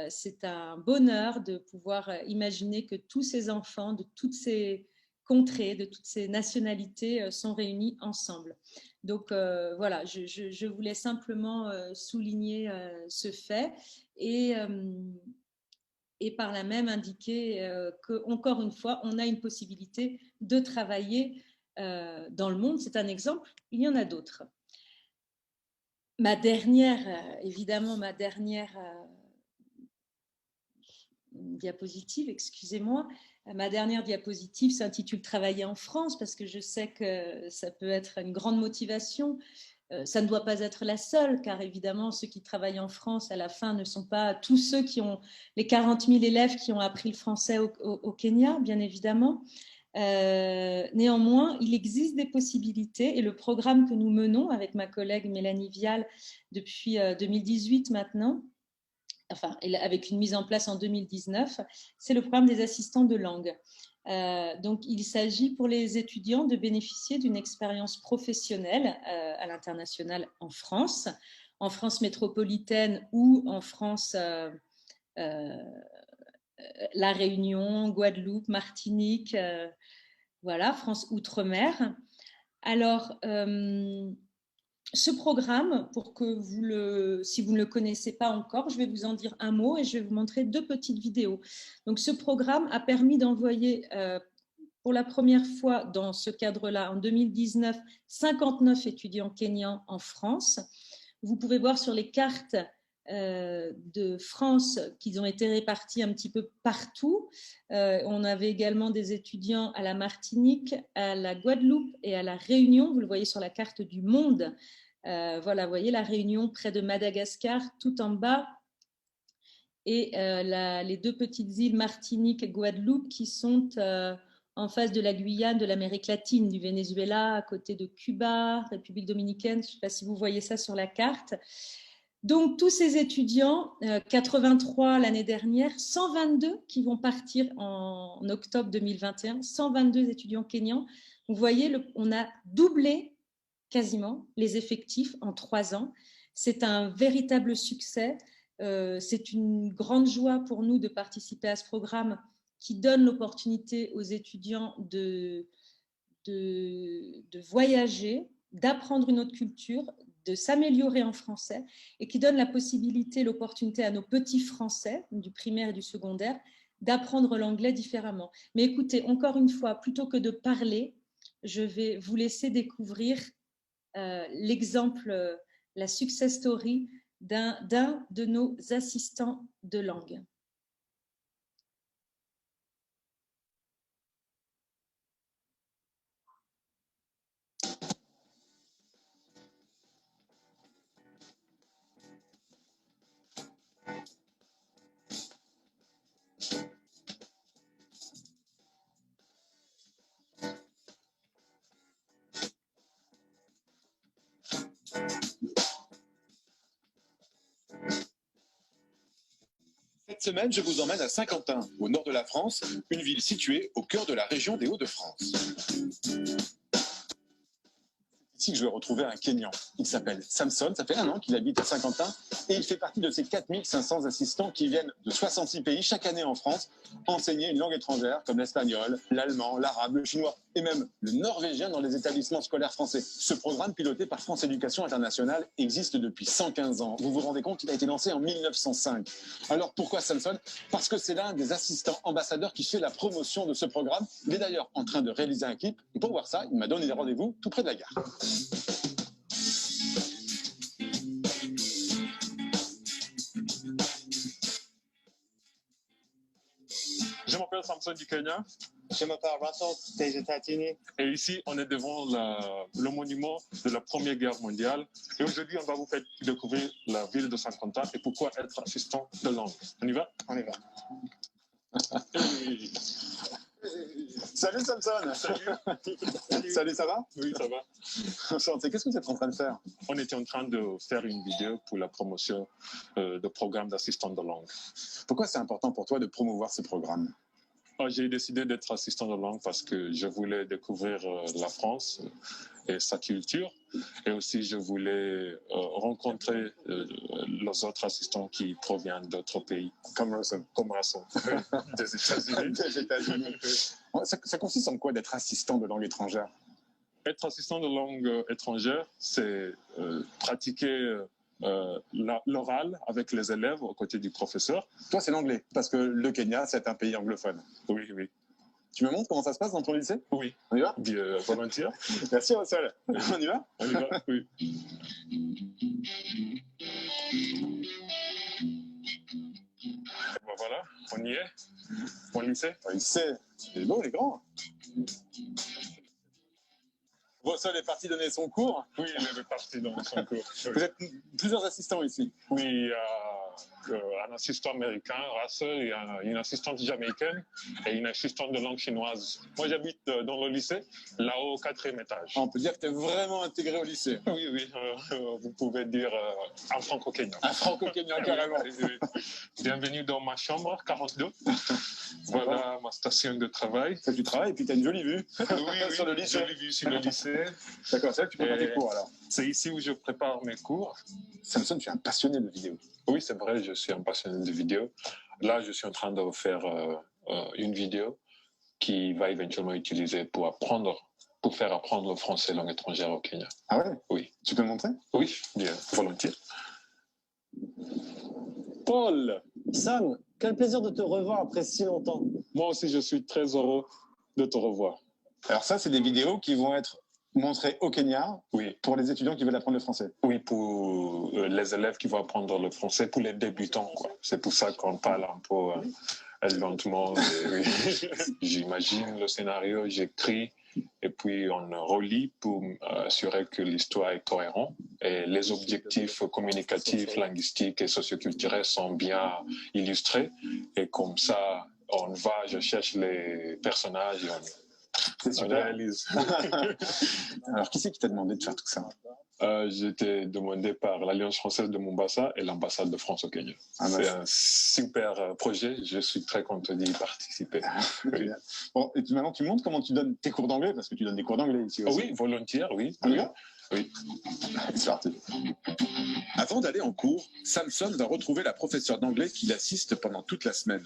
c'est un bonheur de pouvoir imaginer que tous ces enfants de toutes ces contrées, de toutes ces nationalités sont réunis ensemble. Donc voilà, je voulais simplement souligner ce fait et par là même indiquer qu'encore une fois, on a une possibilité de travailler dans le monde. C'est un exemple, il y en a d'autres. Évidemment, ma dernière diapositive, excusez-moi. Ma dernière diapositive s'intitule « Travailler en France » parce que je sais que ça peut être une grande motivation. Ça ne doit pas être la seule, car évidemment, ceux qui travaillent en France, à la fin, ne sont pas tous ceux qui ont les 40 000 élèves qui ont appris le français au Kenya, bien évidemment. Néanmoins, il existe des possibilités et le programme que nous menons avec ma collègue Mélanie Vial depuis 2018 maintenant, enfin avec une mise en place en 2019, c'est le programme des assistants de langue. Donc, il s'agit pour les étudiants de bénéficier d'une expérience professionnelle à l'international en France métropolitaine ou en France La Réunion, Guadeloupe, Martinique, voilà, France Outre-mer. Alors, ce programme, si vous ne le connaissez pas encore, je vais vous en dire un mot et je vais vous montrer 2 petites vidéos. Donc, ce programme a permis d'envoyer pour la première fois dans ce cadre-là, en 2019, 59 étudiants kenyans en France. Vous pouvez voir sur les cartes de France qu'ils ont été répartis un petit peu partout. On avait également des étudiants à la Martinique, à la Guadeloupe et à la Réunion. Vous le voyez sur la carte du monde. Voilà, vous voyez la Réunion près de Madagascar, tout en bas. Et les 2 petites îles Martinique et Guadeloupe qui sont en face de la Guyane, de l'Amérique latine, du Venezuela, à côté de Cuba, République dominicaine. Je ne sais pas si vous voyez ça sur la carte. Donc, tous ces étudiants, 83 l'année dernière, 122 qui vont partir en octobre 2021, 122 étudiants kenyans. Vous voyez, on a doublé quasiment les effectifs en 3 ans. C'est un véritable succès. C'est une grande joie pour nous de participer à ce programme qui donne l'opportunité aux étudiants de voyager, d'apprendre une autre culture, de s'améliorer en français et qui donne la possibilité, l'opportunité à nos petits Français du primaire et du secondaire d'apprendre l'anglais différemment. Mais écoutez, encore une fois, plutôt que de parler, je vais vous laisser découvrir l'exemple, la success story d'un de nos assistants de langue. Cette semaine, je vous emmène à Saint-Quentin, au nord de la France, une ville située au cœur de la région des Hauts-de-France. Ici, je vais retrouver un Kenyan. Il s'appelle Samson, ça fait 1 an qu'il habite à Saint-Quentin et il fait partie de ces 4500 assistants qui viennent de 66 pays chaque année en France enseigner une langue étrangère comme l'espagnol, l'allemand, l'arabe, le chinois et même le norvégien dans les établissements scolaires français. Ce programme, piloté par France Éducation Internationale, existe depuis 115 ans. Vous vous rendez compte, il a été lancé en 1905. Alors pourquoi Samson? Parce que c'est l'un des assistants ambassadeurs qui fait la promotion de ce programme. Il est d'ailleurs en train de réaliser un clip. Et pour voir ça, il m'a donné rendez-vous tout près de la gare. Je m'appelle Samson du Kenya. Je m'appelle Russell des États-Unis. Et ici, on est devant le monument de la Première Guerre mondiale. Et aujourd'hui, on va vous faire découvrir la ville de Saint-Quentin et pourquoi être assistant de langue. On y va? On y va. Salut Samson. Salut. Salut, ça va? Oui, ça va. Enchanté. Qu'est-ce que vous êtes en train de faire? On était en train de faire une vidéo pour la promotion de programme d'assistant de langue. Pourquoi c'est important pour toi de promouvoir ce programme? J'ai décidé d'être assistant de langue parce que je voulais découvrir la France et sa culture. Et aussi, je voulais rencontrer les autres assistants qui proviennent d'autres pays. Comme Russell. Comme Russell, des États-Unis. Des États-Unis. Ça consiste en quoi d'être assistant de langue étrangère? Être assistant de langue étrangère, c'est pratiquer l'oral avec les élèves aux côtés du professeur. Toi, c'est l'anglais, parce que le Kenya, c'est un pays anglophone. Oui, oui. Tu me montres comment ça se passe dans ton lycée? Oui. On y va? Bien, volontiers. Merci Russell. On y va? On y va, oui. Et ben voilà, on y est. Mon lycée. Le lycée, il est beau, il est grand. Russell est parti donner son cours. Oui, il est parti dans son cours. Oui. Vous êtes plusieurs assistants ici. Oui, il y a un assistant américain, Russell, il y a une assistante jamaïcaine et une assistante de langue chinoise. Moi, j'habite dans le lycée, là-haut, au 4e étage. On peut dire que tu es vraiment intégré au lycée. Oui, oui, vous pouvez dire un franco-kenyan. Un franco-kenyan, carrément. Oui, oui. Bienvenue dans ma chambre, 42. Voilà ma station de travail. Ça, tu travailles et puis tu as une jolie vue Oui, sur le lycée. Jolie vue sur le lycée. D'accord, c'est là que tu prépares tes cours alors. C'est ici où je prépare mes cours. Samson, tu es un passionné de vidéo. Oui, c'est vrai, je suis un passionné de vidéo. Là, je suis en train de faire une vidéo qui va éventuellement être utilisée pour faire apprendre le français langue étrangère au Kenya. Ah ouais? Oui. Tu peux me montrer? Oui, bien, volontiers. Paul, Sam, quel plaisir de te revoir après si longtemps. Moi aussi, je suis très heureux de te revoir. Alors ça, c'est des vidéos qui vont être montrées au Kenya Oui. pour les étudiants qui veulent apprendre le français. Oui, pour les élèves qui vont apprendre le français, pour les débutants, quoi. C'est pour ça qu'on parle un peu lentement. Oui. J'imagine le scénario, j'écris, et puis on relit pour assurer que l'histoire est cohérente et les objectifs communicatifs, linguistiques et socioculturels sont bien illustrés. Et comme ça, je cherche les personnages et on réalise. Alors, qui c'est qui t'a demandé de faire tout ça? J'ai été demandé par l'Alliance française de Mombasa et l'ambassade de France au Kenya. C'est un super projet. Je suis très content d'y participer. Oui. Bon, et maintenant, tu montres comment tu donnes tes cours d'anglais, parce que tu donnes des cours d'anglais ici aussi. Oui, volontiers, oui. On y va? Oui. C'est parti. Avant d'aller en cours, Samson va retrouver la professeure d'anglais qui l'assiste pendant toute la semaine.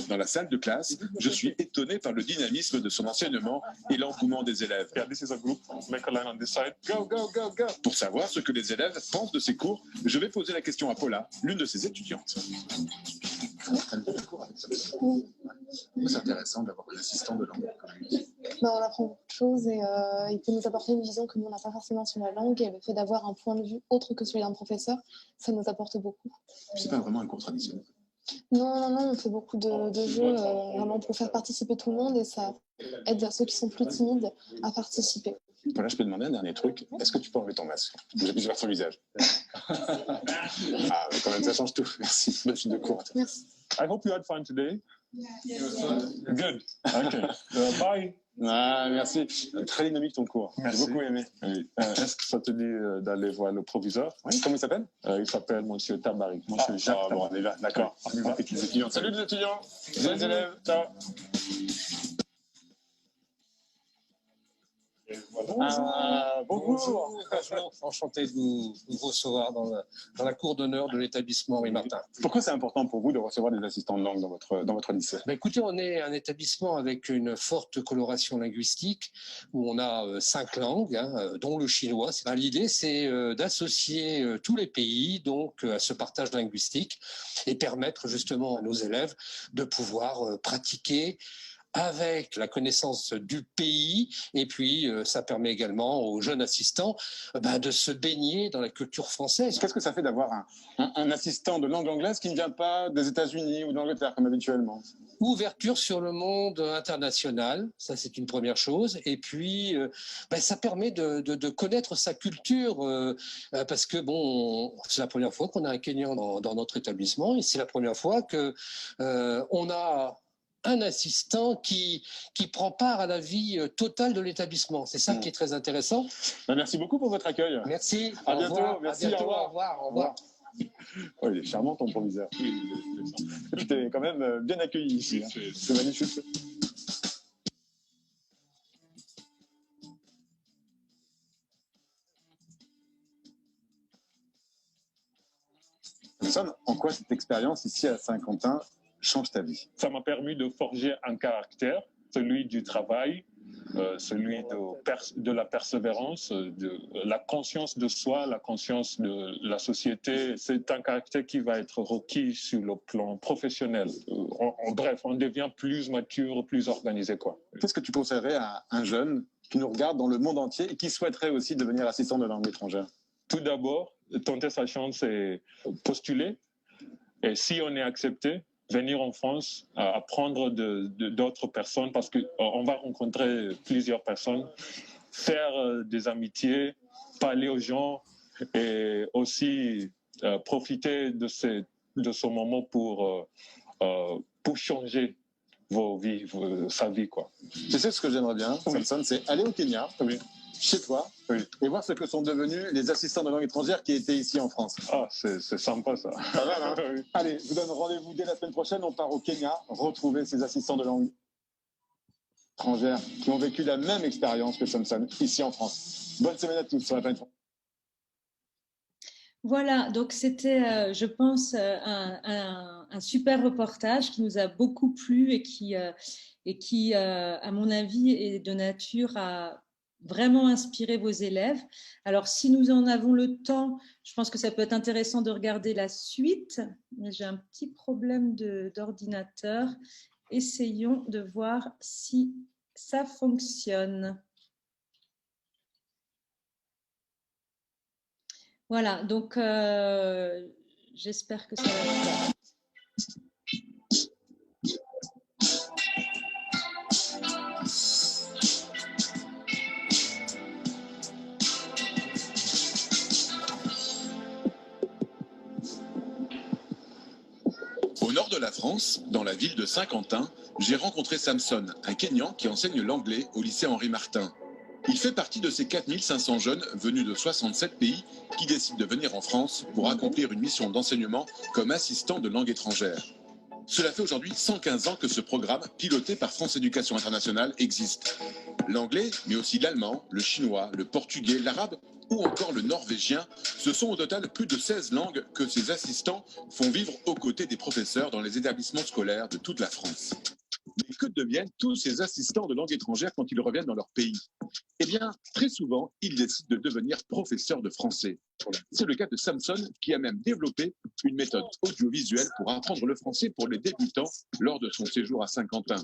Dans la salle de classe, je suis étonné par le dynamisme de son enseignement et l'engouement des élèves. Yeah, this is a group. Make a line on this side. Go, go, go, go. Pour savoir ce que les élèves pensent de ces cours, je vais poser la question à Paula, l'une de ses étudiantes. C'est intéressant d'avoir un assistant de langue comme lui. On apprend beaucoup de choses et il peut nous apporter une vision que nous, on n'a pas forcément sur la langue. Et le fait d'avoir un point de vue autre que celui d'un professeur, ça nous apporte beaucoup. C'est pas vraiment un cours traditionnel. Non, on fait beaucoup de jeux vraiment pour faire participer tout le monde et ça aide ceux qui sont plus timides à participer. Voilà, je peux demander un dernier truc. Est-ce que tu peux enlever ton masque? Je vais voir ton visage. Ah, mais quand même, ça change tout. Merci. Bonne suite de cours. Merci. I hope you had fun today. Good. Okay. Bye. Ah, merci. Très dynamique ton cours. Merci. J'ai beaucoup aimé. Oui. Est-ce que ça te dit d'aller voir le proviseur? Oui, comment il s'appelle? Il s'appelle Monsieur Tabari. Monsieur Jacques bon, Tabari. on est là. D'accord. On y va. Avec les étudiants. Salut les étudiants. Salut les élèves. Ciao. Bonjour. Enchanté de vous recevoir dans la cour d'honneur de l'établissement Henri Martin. Pourquoi c'est important pour vous de recevoir des assistants de langue dans votre lycée? Écoutez, on est un établissement avec une forte coloration linguistique où on a 5 langues, dont le chinois. L'idée, c'est d'associer tous les pays donc à ce partage linguistique et permettre justement à nos élèves de pouvoir pratiquer avec la connaissance du pays, et puis ça permet également aux jeunes assistants de se baigner dans la culture française. Qu'est-ce que ça fait d'avoir un assistant de langue anglaise qui ne vient pas des États-Unis ou d'Angleterre comme habituellement? Ouverture sur le monde international, ça c'est une première chose, et puis ça permet de connaître sa culture, parce que c'est la première fois qu'on a un Kényan dans notre établissement, et c'est la première fois que on a un assistant qui prend part à la vie totale de l'établissement. C'est ça qui est très intéressant. Merci beaucoup pour votre accueil. Merci. À bientôt. Merci. À bientôt. Au revoir. Au revoir. Oh, il est charmant ton proviseur. Et puis t'es quand même bien accueilli ici. C'est magnifique. En quoi cette expérience ici à Saint-Quentin change ta vie? Ça m'a permis de forger un caractère, celui du travail, celui de la persévérance, de la conscience de soi, la conscience de la société. C'est un caractère qui va être requis sur le plan professionnel. Bref, on devient plus mature, plus organisé, quoi. Qu'est-ce que tu conseillerais à un jeune qui nous regarde dans le monde entier et qui souhaiterait aussi devenir assistant de langue étrangère? Tout d'abord, tenter sa chance et postuler. Et si on est accepté, venir en France, apprendre d'autres personnes, parce qu'on va rencontrer plusieurs personnes, faire des amitiés, parler aux gens et aussi profiter de ce moment pour changer vos vies, sa vie, quoi. Tu sais ce que j'aimerais bien, Samson, c'est aller au Kenya, chez toi, et voir ce que sont devenus les assistants de langue étrangère qui étaient ici en France. Ah, c'est sympa ça. Pas mal, hein? Allez, je vous donne rendez-vous dès la semaine prochaine. On part au Kenya, retrouver ces assistants de langue étrangère qui ont vécu la même expérience que Samson ici en France. Bonne semaine à tous sur la planète. Voilà, donc c'était, je pense, un super reportage qui nous a beaucoup plu et qui, à mon avis, est de nature à vraiment inspirer vos élèves. Alors, si nous en avons le temps, je pense que ça peut être intéressant de regarder la suite. Mais j'ai un petit problème d'ordinateur. Essayons de voir si ça fonctionne. Voilà, donc j'espère que ça va faire. Au nord de la France, dans la ville de Saint-Quentin, j'ai rencontré Samson, un Kényan qui enseigne l'anglais au lycée Henri Martin. Il fait partie de ces 4500 jeunes venus de 67 pays qui décident de venir en France pour accomplir une mission d'enseignement comme assistant de langue étrangère. Cela fait aujourd'hui 115 ans que ce programme, piloté par France Éducation Internationale, existe. L'anglais, mais aussi l'allemand, le chinois, le portugais, l'arabe ou encore le norvégien, ce sont au total plus de 16 langues que ces assistants font vivre aux côtés des professeurs dans les établissements scolaires de toute la France. Mais que deviennent tous ces assistants de langue étrangère quand ils reviennent dans leur pays? Eh bien, très souvent, ils décident de devenir professeurs de français. C'est le cas de Samson, qui a même développé une méthode audiovisuelle pour apprendre le français pour les débutants lors de son séjour à Saint-Quentin.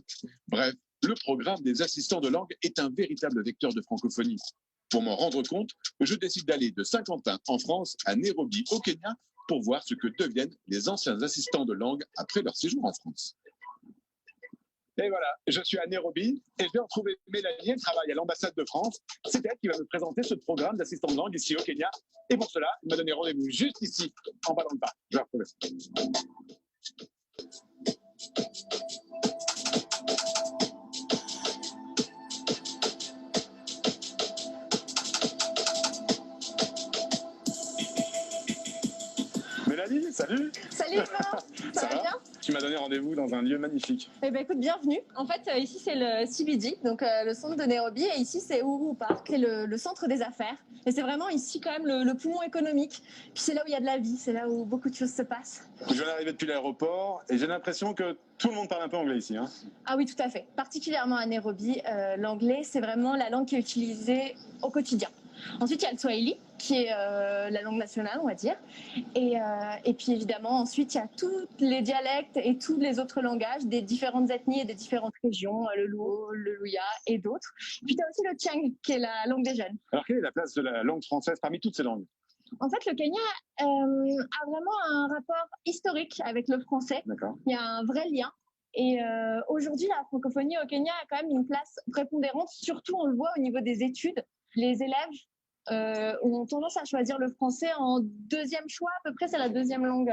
Bref, le programme des assistants de langue est un véritable vecteur de francophonie. Pour m'en rendre compte, je décide d'aller de Saint-Quentin en France à Nairobi au Kenya pour voir ce que deviennent les anciens assistants de langue après leur séjour en France. Et voilà, je suis à Nairobi et je vais retrouver Mélanie, elle travaille à l'ambassade de France. C'est elle qui va me présenter ce programme d'assistant de langue ici au Kenya. Et pour cela, elle m'a donné rendez-vous juste ici, en bas dans le parc. Je vais la retrouver. Mélanie, salut. Salut Yvan, ça va bien? Tu m'as donné rendez-vous dans un lieu magnifique. Eh ben, écoute, bienvenue. En fait, ici, c'est le CBD, donc le centre de Nairobi, et ici, c'est Uhuru Park, qui est le centre des affaires. Et c'est vraiment ici, quand même, le poumon économique. Puis c'est là où il y a de la vie, c'est là où beaucoup de choses se passent. Je viens d'arriver depuis l'aéroport et j'ai l'impression que tout le monde parle un peu anglais ici. Hein. Ah oui, tout à fait. Particulièrement à Nairobi, l'anglais, c'est vraiment la langue qui est utilisée au quotidien. Ensuite, il y a le Swahili, qui est la langue nationale, on va dire. Et puis, évidemment, ensuite, il y a tous les dialectes et tous les autres langages des différentes ethnies et des différentes régions, le Luo, le Luya et d'autres. Puis, tu as aussi le Tiang, qui est la langue des jeunes. Alors, quelle est la place de la langue française parmi toutes ces langues? En fait, le Kenya a vraiment un rapport historique avec le français. D'accord. Il y a un vrai lien. Et aujourd'hui, la francophonie au Kenya a quand même une place prépondérante. Surtout, on le voit au niveau des études. Les élèves ont tendance à choisir le français en deuxième choix. À peu près, c'est la deuxième langue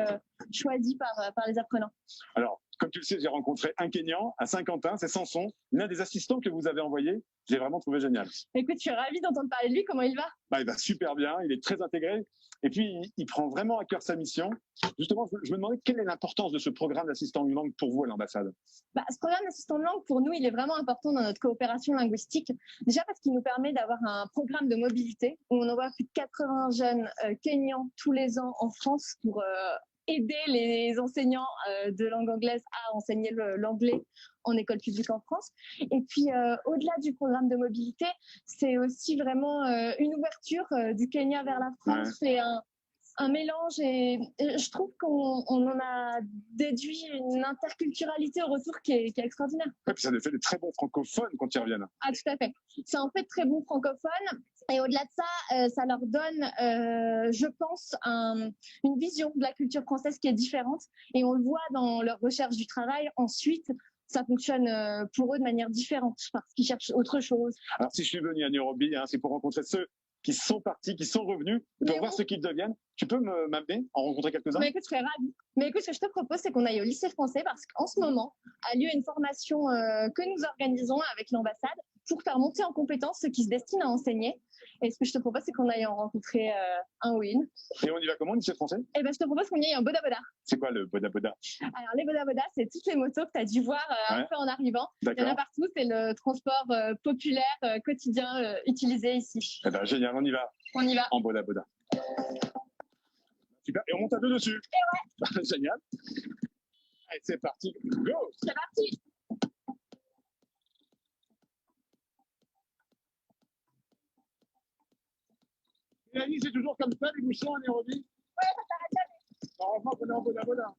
choisie par les apprenants. Alors, comme tu le sais, j'ai rencontré un Kenyan à Saint-Quentin, c'est Samson, l'un des assistants que vous avez envoyé. J'ai vraiment trouvé génial. Écoute, je suis ravie d'entendre parler de lui. Comment il va? Il va super bien, il est très intégré. Et puis, il prend vraiment à cœur sa mission. Justement, je me demandais quelle est l'importance de ce programme d'assistant de langue pour vous à l'ambassade. Ce programme d'assistant de langue, pour nous, il est vraiment important dans notre coopération linguistique. Déjà parce qu'il nous permet d'avoir un programme de mobilité où on envoie plus de 80 jeunes Kenyans tous les ans en France pour aider les enseignants de langue anglaise à enseigner l'anglais en école publique en France. Et puis, au-delà du programme de mobilité, c'est aussi vraiment une ouverture du Kenya vers la France. Ouais. C'est un mélange et je trouve qu'on en a déduit une interculturalité au retour qui est extraordinaire. Et puis ça nous fait des très bons francophones quand ils reviennent. Ah, tout à fait. C'est en fait très bons francophones. Et au-delà de ça, ça leur donne, je pense, une vision de la culture française qui est différente. Et on le voit dans leur recherche du travail. Ensuite, ça fonctionne pour eux de manière différente parce qu'ils cherchent autre chose. Alors, si je suis venu à Nairobi, c'est pour rencontrer ceux qui sont partis, qui sont revenus, pour voir ce qu'ils deviennent. Tu peux m'amener en rencontrer quelques-uns? Mais écoute, je serais ravie. Mais écoute, ce que je te propose, c'est qu'on aille au lycée français parce qu'en ce moment a lieu une formation que nous organisons avec l'ambassade pour faire monter en compétence ceux qui se destinent à enseigner. Et ce que je te propose, c'est qu'on aille en rencontrer un ou une. Et on y va comment, lycée français? Eh ben, je te propose qu'on y aille en boda boda. C'est quoi le boda boda? Alors, les boda boda, c'est toutes les motos que tu as dû voir un peu en arrivant. Il y en a partout, c'est le transport populaire quotidien utilisé ici. Eh ben, génial, on y va. On y va. En boda boda. Super, et on monte à deux dessus. Et ouais. Génial. Allez, c'est parti. Go! C'est parti. Mélanie, c'est toujours comme ça, les bouchons à Nairobi? Ouais, ça s'arrête jamais. Heureusement qu'on est en boda boda.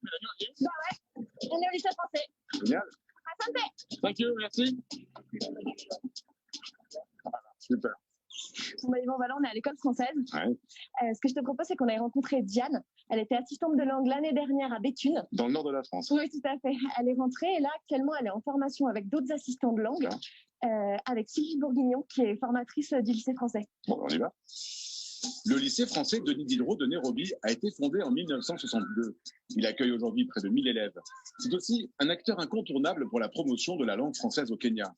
Mélanie, on y est? Bah ouais, on est au lycée français. Génial. Asante. Thank you, merci. Super. Bon, voilà, on est à l'école française. Ouais. Ce que je te propose, c'est qu'on aille rencontrer Diane. Elle était assistante de langue l'année dernière à Béthune. Dans le nord de la France. Oui, tout à fait. Elle est rentrée et là, actuellement, elle est en formation avec d'autres assistants de langue, avec Sylvie Bourguignon, qui est formatrice du lycée français. Bon, on y va. Le lycée français Denis Diderot de Nairobi a été fondé en 1962. Il accueille aujourd'hui près de 1000 élèves. C'est aussi un acteur incontournable pour la promotion de la langue française au Kenya.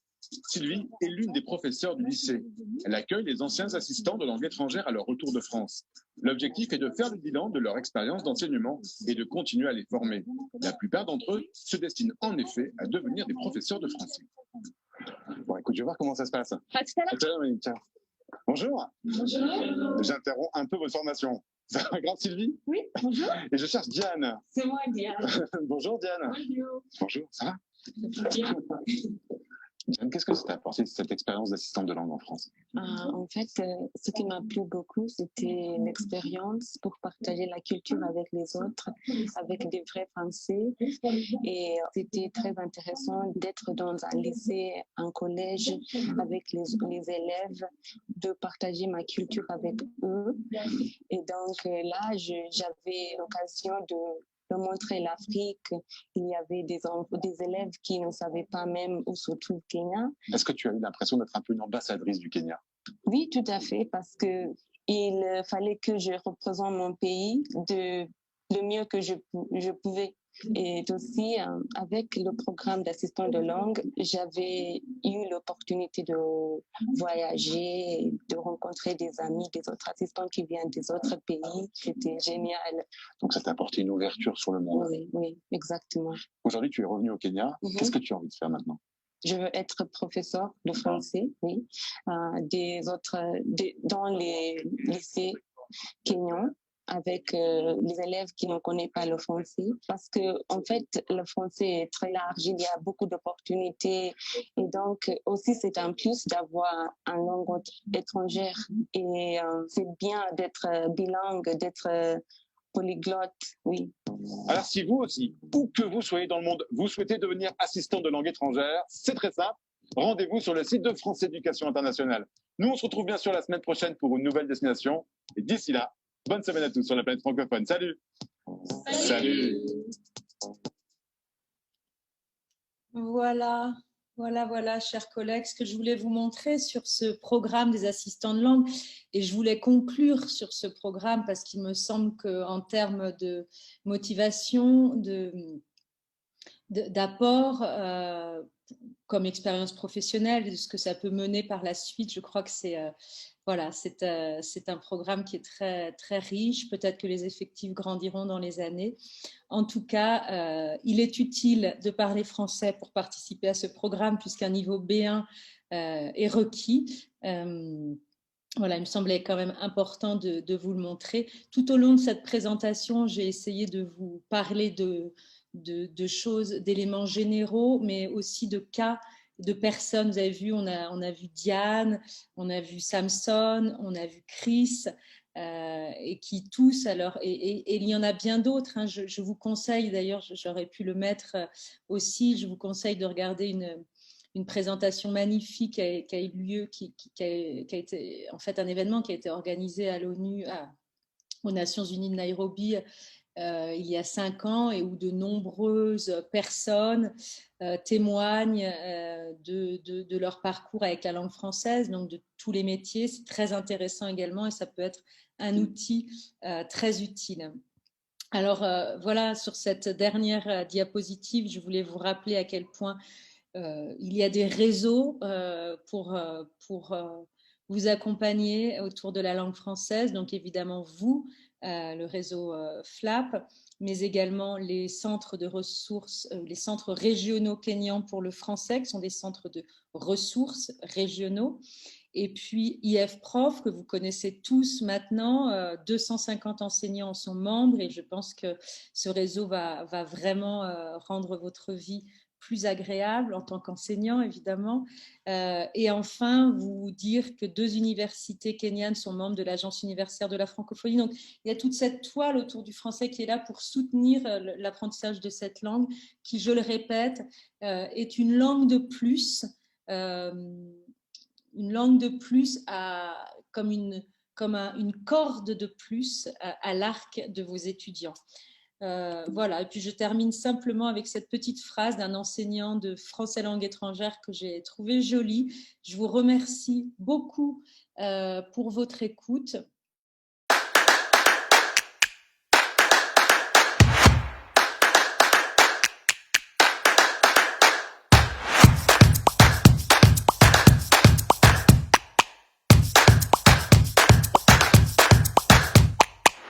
Sylvie est l'une des professeurs du lycée. Elle accueille les anciens assistants de langue étrangère à leur retour de France. L'objectif est de faire le bilan de leur expérience d'enseignement et de continuer à les former. La plupart d'entre eux se destinent en effet à devenir des professeurs de français. Bon, écoute, je vais voir comment ça se passe. À tout à l'heure. Oui, tiens. Bonjour. Bonjour. J'interromps un peu votre formation. Ça va, grave Sylvie? Oui, bonjour. Et je cherche Diane. C'est moi, Diane. Bonjour Diane. Bonjour. Bonjour, ça va? Bien. Diane, qu'est-ce que ça t'a apporté cette expérience d'assistante de langue en France? En fait, ce qui m'a plu beaucoup, c'était l'expérience pour partager la culture avec les autres, avec des vrais Français. Et c'était très intéressant d'être dans un lycée, un collège, avec les élèves, de partager ma culture avec eux. Et donc là, j'avais l'occasion de montrer l'Afrique. Il y avait des élèves qui ne savaient pas même où se trouve le Kenya. Est-ce que tu as eu l'impression d'être un peu une ambassadrice du Kenya? Oui, tout à fait, parce que il fallait que je représente mon pays le mieux que je pouvais. Et aussi, avec le programme d'assistant de langue, j'avais eu l'opportunité de voyager, de rencontrer des amis, des autres assistants qui viennent des autres pays. C'était génial. Donc ça t'a apporté une ouverture sur le monde. Oui, oui, exactement. Aujourd'hui, tu es revenu au Kenya. Qu'est-ce que tu as envie de faire maintenant? Je veux être professeur de français, oui, dans les lycées kenyans, avec les élèves qui ne connaissent pas le français, parce que en fait le français est très large, il y a beaucoup d'opportunités, et donc aussi c'est un plus d'avoir une langue étrangère, et c'est bien d'être bilingue, d'être polyglotte, oui. Alors si vous aussi, où que vous soyez dans le monde, vous souhaitez devenir assistant de langue étrangère, c'est très simple. Rendez-vous sur le site de France Éducation Internationale. Nous, on se retrouve bien sûr la semaine prochaine pour une nouvelle destination. Et d'ici là, bonne semaine à tous sur la planète francophone. Salut. Salut. Voilà, chers collègues, ce que je voulais vous montrer sur ce programme des assistants de langue. Et je voulais conclure sur ce programme parce qu'il me semble qu'en termes de motivation, d'apport, comme expérience professionnelle, de ce que ça peut mener par la suite, je crois que c'est un programme qui est très, très riche. Peut-être que les effectifs grandiront dans les années. En tout cas, il est utile de parler français pour participer à ce programme puisqu'un niveau B1 est requis. Voilà, il me semblait quand même important de vous le montrer. Tout au long de cette présentation, j'ai essayé de vous parler de choses, d'éléments généraux, mais aussi de cas, de personnes. Vous avez vu, on a vu Diane, on a vu Samson, on a vu Chris, et qui tous, alors, et il y en a bien d'autres. Hein. Je vous conseille, d'ailleurs, j'aurais pu le mettre aussi, je vous conseille de regarder une présentation magnifique qui a eu lieu, qui a été en fait un événement qui a été organisé à l'ONU, aux Nations Unies de Nairobi, il y a 5 ans, et où de nombreuses personnes témoignent de leur parcours avec la langue française, donc de tous les métiers. C'est très intéressant également et ça peut être un outil très utile. Alors voilà, sur cette dernière diapositive, je voulais vous rappeler à quel point il y a des réseaux pour vous accompagner autour de la langue française. Donc évidemment, vous, le réseau FLAP, mais également les centres de ressources, les centres régionaux kenyans pour le français, qui sont des centres de ressources régionaux. Et puis IF-Prof, que vous connaissez tous maintenant, 250 enseignants en sont membres, et je pense que ce réseau va vraiment rendre votre vie plus agréable en tant qu'enseignant, évidemment. Et enfin, vous dire que 2 universités kenyanes sont membres de l'Agence universitaire de la francophonie. Donc, il y a toute cette toile autour du français qui est là pour soutenir l'apprentissage de cette langue, qui, je le répète, est une langue de plus, comme une corde de plus à l'arc de vos étudiants. Voilà, et puis je termine simplement avec cette petite phrase d'un enseignant de français langue étrangère que j'ai trouvé jolie. Je vous remercie beaucoup pour votre écoute.